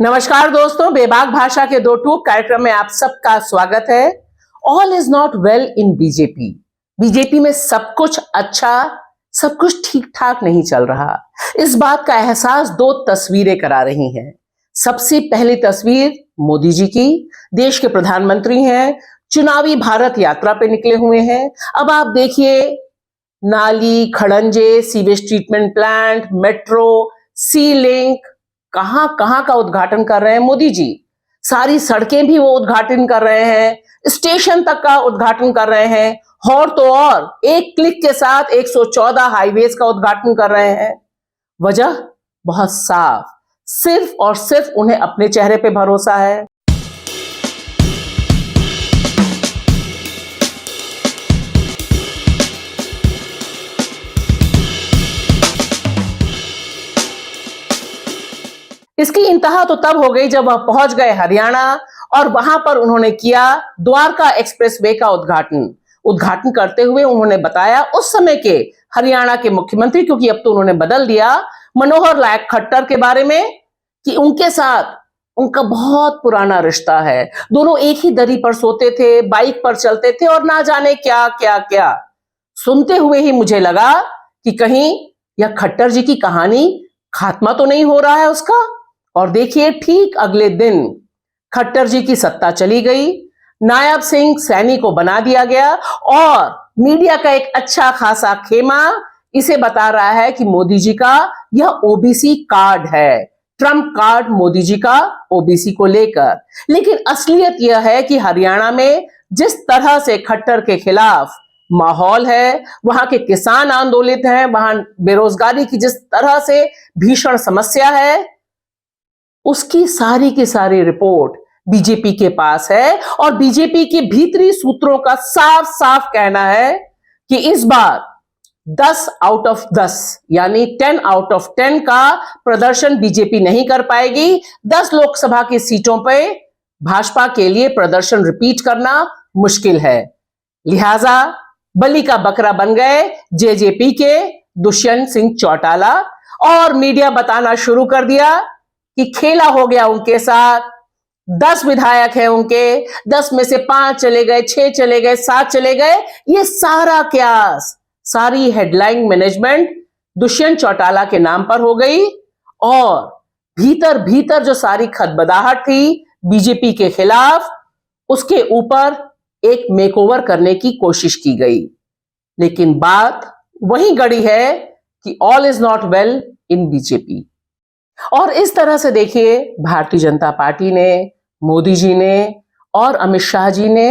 नमस्कार दोस्तों, बेबाक भाषा के दो टूक कार्यक्रम में आप सबका स्वागत है। All is not well in BJP. BJP में सब कुछ अच्छा, सब कुछ ठीक ठाक नहीं चल रहा। इस बात का एहसास दो तस्वीरें करा रही हैं। सबसे पहली तस्वीर मोदी जी की, देश के प्रधानमंत्री हैं, चुनावी भारत यात्रा पे निकले हुए हैं। अब आप देखिए, नाली, खड़ंजे, सीवेज ट्रीटमेंट प्लांट, मेट्रो, सी लिंक, कहां कहां का उद्घाटन कर रहे हैं मोदी जी। सारी सड़कें भी वो उद्घाटन कर रहे हैं, स्टेशन तक का उद्घाटन कर रहे हैं, और तो और एक क्लिक के साथ 114 हाईवेज का उद्घाटन कर रहे हैं। वजह बहुत साफ, सिर्फ और सिर्फ उन्हें अपने चेहरे पे भरोसा है। इसकी इंतहा तो तब हो गई जब वह पहुंच गए हरियाणा और वहां पर उन्होंने किया द्वारका एक्सप्रेसवे का उद्घाटन करते हुए उन्होंने बताया उस समय के हरियाणा के मुख्यमंत्री, क्योंकि अब तो उन्होंने बदल दिया, मनोहर लाल खट्टर के बारे में कि उनके साथ उनका बहुत पुराना रिश्ता है। दोनों एक ही दरी पर सोते थे, बाइक पर चलते थे और ना जाने क्या क्या क्या। सुनते हुए ही मुझे लगा कि कहीं यह खट्टर जी की कहानी खात्मा तो नहीं हो रहा है उसका। और देखिए, ठीक अगले दिन खट्टर जी की सत्ता चली गई, नायब सिंह सैनी को बना दिया गया और मीडिया का एक अच्छा खासा खेमा इसे बता रहा है कि मोदी जी का यह ओबीसी कार्ड है, ट्रम्प कार्ड मोदी जी का ओबीसी को लेकर। लेकिन असलियत यह है कि हरियाणा में जिस तरह से खट्टर के खिलाफ माहौल है, वहां के किसान आंदोलित हैं, वहां बेरोजगारी की जिस तरह से भीषण समस्या है, उसकी सारी की सारी रिपोर्ट बीजेपी के पास है। और बीजेपी के भीतरी सूत्रों का साफ साफ कहना है कि इस बार 10 आउट ऑफ 10 यानी 10 आउट ऑफ 10 का प्रदर्शन बीजेपी नहीं कर पाएगी। 10 लोकसभा की सीटों पे भाजपा के लिए प्रदर्शन रिपीट करना मुश्किल है। लिहाजा बलि का बकरा बन गए जेजेपी के दुष्यंत सिंह चौटाला और मीडिया बताना शुरू कर दिया कि खेला हो गया उनके साथ। 10 विधायक हैं उनके, 10 में से 5 चले गए, 6 चले गए, 7 चले गए। ये सारा क्यास, सारी हेडलाइन मैनेजमेंट दुष्यंत चौटाला के नाम पर हो गई और भीतर भीतर जो सारी खदबदाहट थी बीजेपी के खिलाफ, उसके ऊपर एक मेकओवर करने की कोशिश की गई। लेकिन बात वही गड़ी है कि all is not well in BJP. और इस तरह से देखिए, भारतीय जनता पार्टी ने, मोदी जी ने और अमित शाह जी ने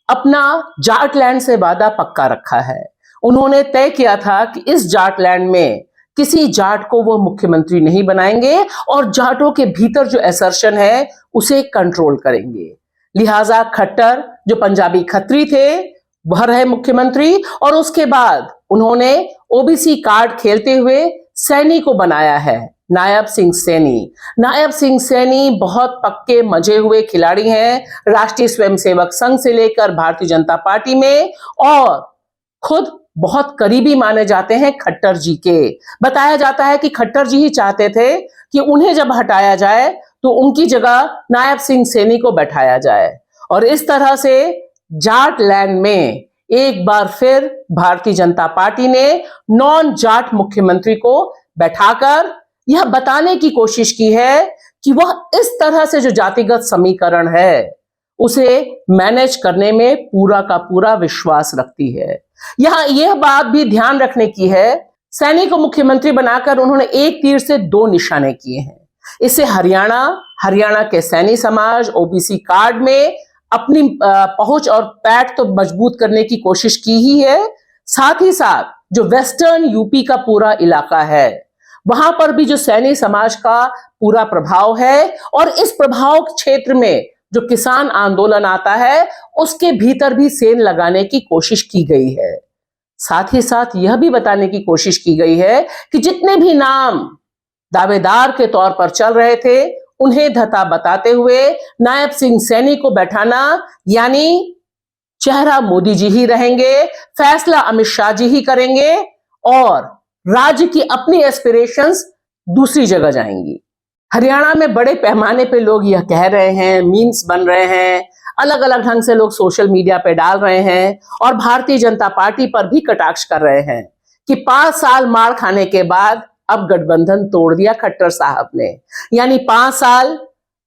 अपना जाटलैंड से वादा पक्का रखा है। उन्होंने तय किया था कि इस जाटलैंड में किसी जाट को वो मुख्यमंत्री नहीं बनाएंगे और जाटों के भीतर जो असर्शन है उसे कंट्रोल करेंगे। लिहाजा खट्टर, जो पंजाबी खत्री थे, वह रहे मुख्यमंत्री और उसके बाद उन्होंने ओबीसी कार्ड खेलते हुए सैनी को बनाया है, नायब सिंह सैनी। नायब सिंह सैनी बहुत पक्के मजे हुए खिलाड़ी हैं, राष्ट्रीय स्वयंसेवक संघ से लेकर भारतीय जनता पार्टी में, और खुद बहुत करीबी माने जाते हैं खट्टर जी के। बताया जाता है कि खट्टर जी ही चाहते थे कि उन्हें जब हटाया जाए तो उनकी जगह नायब सिंह सैनी को बैठाया जाए। और इस तरह से जाटलैंड में एक बार फिर भारतीय जनता पार्टी ने नॉन जाट मुख्यमंत्री को बैठाकर यह बताने की कोशिश की है कि वह इस तरह से जो जातिगत समीकरण है उसे मैनेज करने में पूरा का पूरा विश्वास रखती है। यहां यह बात भी ध्यान रखने की है, सैनी को मुख्यमंत्री बनाकर उन्होंने एक तीर से 2 निशाने किए हैं। इससे हरियाणा के सैनी समाज ओबीसी कार्ड में अपनी पहुंच और पैठ तो मजबूत करने की कोशिश की ही है, साथ ही साथ जो वेस्टर्न यूपी का पूरा इलाका है वहां पर भी जो सैनी समाज का पूरा प्रभाव है और इस प्रभाव क्षेत्र में जो किसान आंदोलन आता है उसके भीतर भी सेंध लगाने की कोशिश की गई है। साथ ही साथ यह भी बताने की कोशिश की गई है कि जितने भी नाम दावेदार के तौर पर चल रहे थे उन्हें धता बताते हुए नायब सिंह सैनी को बैठाना, यानी चेहरा मोदी जी ही रहेंगे, फैसला अमित शाह जी ही करेंगे और राज्य की अपनी एस्पिरेशंस दूसरी जगह जाएंगी। हरियाणा में बड़े पैमाने पे लोग यह कह रहे हैं, मीम्स बन रहे हैं, अलग अलग ढंग से लोग सोशल मीडिया पे डाल रहे हैं और भारतीय जनता पार्टी पर भी कटाक्ष कर रहे हैं कि 5 साल मार खाने के बाद अब गठबंधन तोड़ दिया खट्टर साहब ने। यानी 5 साल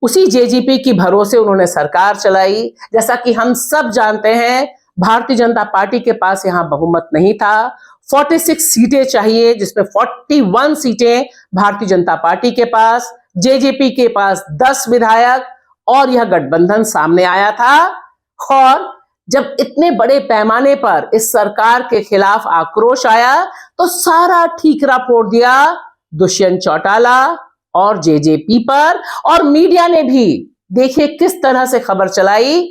उसी जेजेपी की भरोसे उन्होंने सरकार चलाई। जैसा कि हम सब जानते हैं, भारतीय जनता पार्टी के पास यहां बहुमत नहीं था। 46 सीटें चाहिए, जिसमें 41 सीटें भारतीय जनता पार्टी के पास, जेजेपी के पास 10 विधायक, और यह गठबंधन सामने आया था। और जब इतने बड़े पैमाने पर इस सरकार के खिलाफ आक्रोश आया तो सारा ठीकरा फोड़ दिया दुष्यंत चौटाला और जेजेपी पर। और मीडिया ने भी देखिए किस तरह से खबर चलाई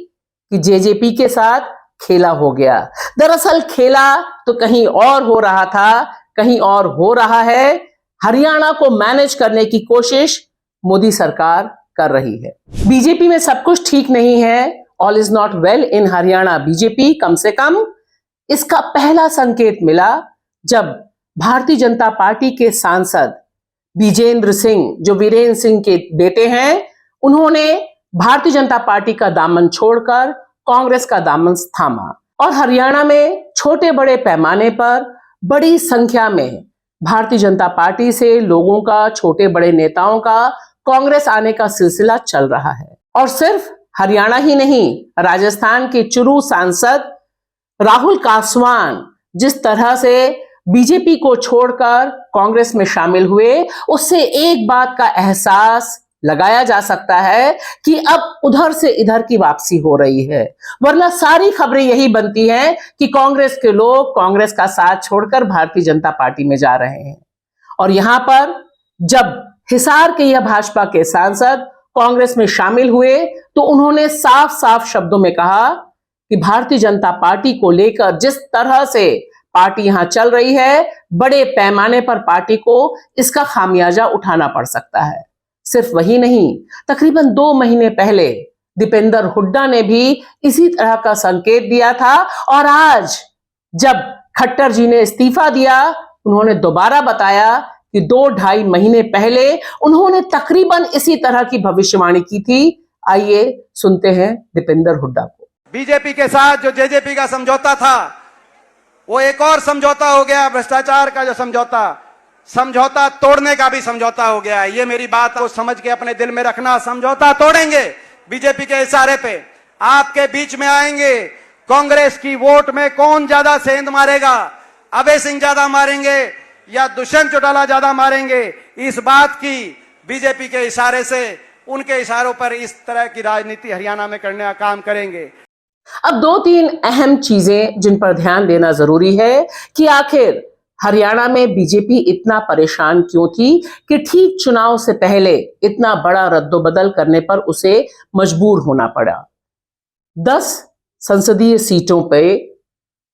कि जेजेपी के साथ खेला हो गया। दरअसल खेला तो कहीं और हो रहा था, कहीं और हो रहा है। हरियाणा को मैनेज करने की कोशिश मोदी सरकार कर रही है। बीजेपी में सब कुछ ठीक नहीं है, all is not well in Haryana BJP. कम से कम इसका पहला संकेत मिला जब भारतीय जनता पार्टी के सांसद विजेंद्र सिंह, जो वीरेंद्र सिंह के बेटे हैं, उन्होंने भारतीय जनता पार्टी का दामन छोड़कर कांग्रेस का दामन थामा और हरियाणा में छोटे बड़े पैमाने पर बड़ी संख्या में भारतीय जनता पार्टी से लोगों का, छोटे बड़े नेताओं का कांग्रेस आने का सिलसिला चल रहा है। और सिर्फ हरियाणा ही नहीं, राजस्थान के चुरू सांसद राहुल कासवान जिस तरह से बीजेपी को छोड़कर कांग्रेस में शामिल हुए, उससे एक बात का एहसास लगाया जा सकता है कि अब उधर से इधर की वापसी हो रही है। वरना सारी खबरें यही बनती हैं कि कांग्रेस के लोग कांग्रेस का साथ छोड़कर भारतीय जनता पार्टी में जा रहे हैं। और यहां पर जब हिसार के यह भाजपा के सांसद कांग्रेस में शामिल हुए तो उन्होंने साफ साफ शब्दों में कहा कि भारतीय जनता पार्टी को लेकर जिस तरह से पार्टी यहां चल रही है, बड़े पैमाने पर पार्टी को इसका खामियाजा उठाना पड़ सकता है। सिर्फ वही नहीं, तकरीबन 2 महीने पहले दीपेंद्र हुड्डा ने भी इसी तरह का संकेत दिया था। और आज जब खट्टर जी ने इस्तीफा दिया, उन्होंने दोबारा बताया कि 2-2.5 महीने पहले उन्होंने तकरीबन इसी तरह की भविष्यवाणी की थी। आइए सुनते हैं दीपेंद्र हुड्डा को। बीजेपी के साथ जो जेजेपी का समझौता था, वो एक और समझौता हो गया, भ्रष्टाचार का जो समझौता तोड़ने का भी समझौता हो गया है। ये मेरी बात को समझ के अपने दिल में रखना। समझौता तोड़ेंगे बीजेपी के इशारे पे, आपके बीच में आएंगे। कांग्रेस की वोट में कौन ज्यादा सेंध मारेगा, अभय सिंह ज्यादा मारेंगे या दुष्यंत चौटाला ज्यादा मारेंगे, इस बात की बीजेपी के इशारे से, उनके इशारों पर इस तरह की राजनीति हरियाणा में करने का काम करेंगे। अब 2-3 अहम चीजें जिन पर ध्यान देना जरूरी है कि आखिर हरियाणा में बीजेपी इतना परेशान क्यों थी कि ठीक चुनाव से पहले इतना बड़ा रद्दोबदल करने पर उसे मजबूर होना पड़ा। 10 संसदीय सीटों पे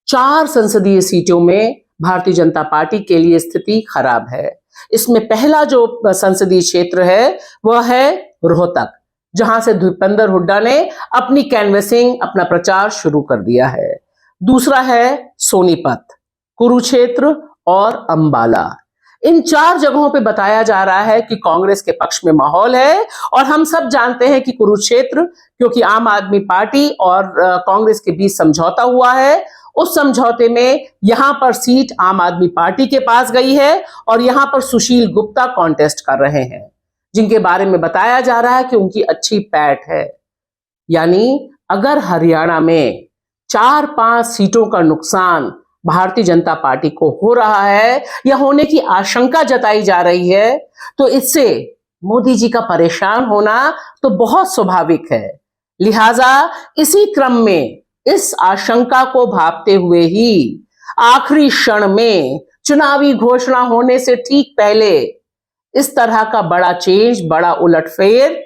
4 संसदीय सीटों में भारतीय जनता पार्टी के लिए स्थिति खराब है। इसमें पहला जो संसदीय क्षेत्र है वह है रोहतक, जहां से दीपेंद्र हुड्डा ने अपनी कैनवेसिंग, अपना प्रचार शुरू कर दिया है। दूसरा है सोनीपत, कुरुक्षेत्र और अंबाला। इन 4 जगहों पे बताया जा रहा है कि कांग्रेस के पक्ष में माहौल है। और हम सब जानते हैं कि कुरुक्षेत्र, क्योंकि आम आदमी पार्टी और कांग्रेस के बीच समझौता हुआ है, उस समझौते में यहां पर सीट आम आदमी पार्टी के पास गई है और यहां पर सुशील गुप्ता कॉन्टेस्ट कर रहे हैं, जिनके बारे में बताया जा रहा है कि उनकी अच्छी पैठ है। यानी अगर हरियाणा में 4-5 सीटों का नुकसान भारतीय जनता पार्टी को हो रहा है या होने की आशंका जताई जा रही है, तो इससे मोदी जी का परेशान होना तो बहुत स्वाभाविक है। लिहाजा इसी क्रम में इस आशंका को भांपते हुए ही आखिरी क्षण में चुनावी घोषणा होने से ठीक पहले इस तरह का बड़ा चेंज, बड़ा उलटफेर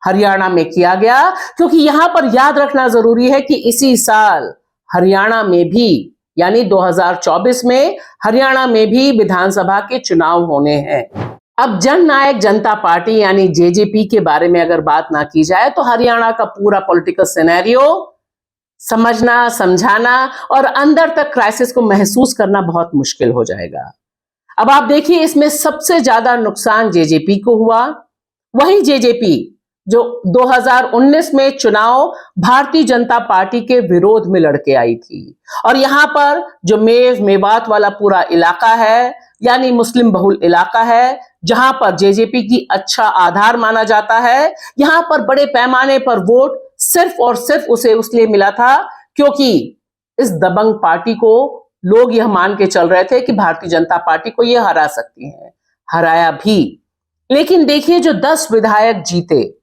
हरियाणा में किया गया। क्योंकि यहां पर याद रखना जरूरी है कि इसी साल हरियाणा में भी, यानी 2024 में हरियाणा में भी विधानसभा के चुनाव होने हैं। अब जननायक जनता पार्टी यानी जेजेपी के बारे में अगर बात ना की जाए तो हरियाणा का पूरा पॉलिटिकल सिनेरियो समझना, समझाना और अंदर तक क्राइसिस को महसूस करना बहुत मुश्किल हो जाएगा। अब आप देखिए, इसमें सबसे ज्यादा नुकसान जेजेपी को हुआ। वही जेजेपी जो 2019 में चुनाव भारतीय जनता पार्टी के विरोध में लड़के आई थी, और यहां पर जो मेवात वाला पूरा इलाका है, यानी मुस्लिम बहुल इलाका है, जहां पर जेजेपी की अच्छा आधार माना जाता है, यहां पर बड़े पैमाने पर वोट सिर्फ और सिर्फ उसे इसलिए मिला था क्योंकि इस दबंग पार्टी को लोग यह मान के चल रहे थे कि भारतीय जनता पार्टी को यह हरा सकती है। हराया भी। लेकिन देखिए, जो 10 विधायक जीते,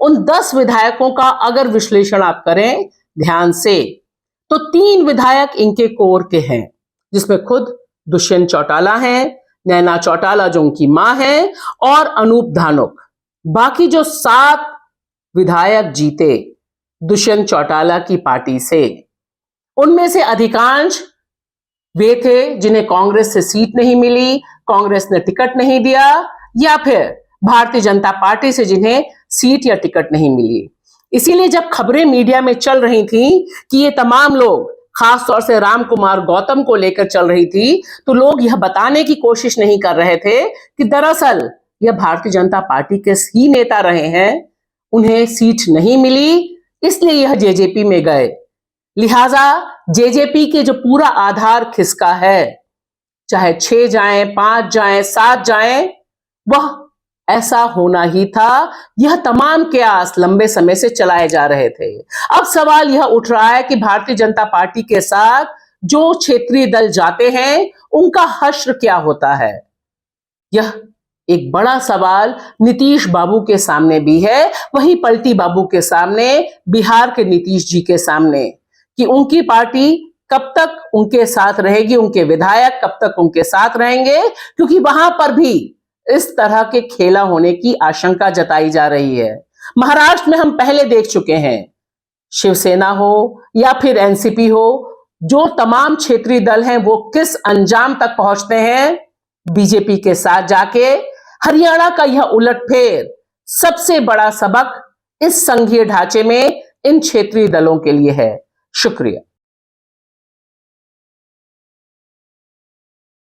उन 10 विधायकों का अगर विश्लेषण आप करें ध्यान से, तो 3 विधायक इनके कोर के हैं, जिसमें खुद दुष्यंत चौटाला हैं, नैना चौटाला जो उनकी मां है, और अनूप धानुक। बाकी जो 7 विधायक जीते दुष्यंत चौटाला की पार्टी से, उनमें से अधिकांश वे थे जिन्हें कांग्रेस से सीट नहीं मिली, कांग्रेस ने टिकट नहीं दिया, या फिर भारतीय जनता पार्टी से जिन्हें सीट या टिकट नहीं मिली। इसीलिए जब खबरें मीडिया में चल रही थी कि ये तमाम लोग खास तौर से राम कुमार गौतम को लेकर चल रही थी, तो लोग यह बताने की कोशिश नहीं कर रहे थे कि दरअसल यह भारतीय जनता पार्टी के ही नेता रहे हैं, उन्हें सीट नहीं मिली, इसलिए यह जेजेपी में गए। लिहाजा जेजेपी के जो पूरा आधार खिसका है, चाहे 6 जाएं, 5 जाएं, 7 जाएं, वह ऐसा होना ही था। यह तमाम कयास लंबे समय से चलाए जा रहे थे। अब सवाल यह उठ रहा है कि भारतीय जनता पार्टी के साथ जो क्षेत्रीय दल जाते हैं, उनका हश्र क्या होता है। यह एक बड़ा सवाल नीतीश बाबू के सामने भी है, वही पलटी बाबू के सामने, बिहार के नीतीश जी के सामने, कि उनकी पार्टी कब तक उनके साथ रहेगी, उनके विधायक कब तक उनके साथ रहेंगे, क्योंकि वहां पर भी इस तरह के खेला होने की आशंका जताई जा रही है। महाराष्ट्र में हम पहले देख चुके हैं, शिवसेना हो या फिर एनसीपी हो, जो तमाम क्षेत्रीय दल हैं वो किस अंजाम तक पहुंचते हैं, बीजेपी के साथ जाके। हरियाणा का यह उलटफेर सबसे बड़ा सबक इस संघीय ढांचे में इन क्षेत्रीय दलों के लिए है। शुक्रिया।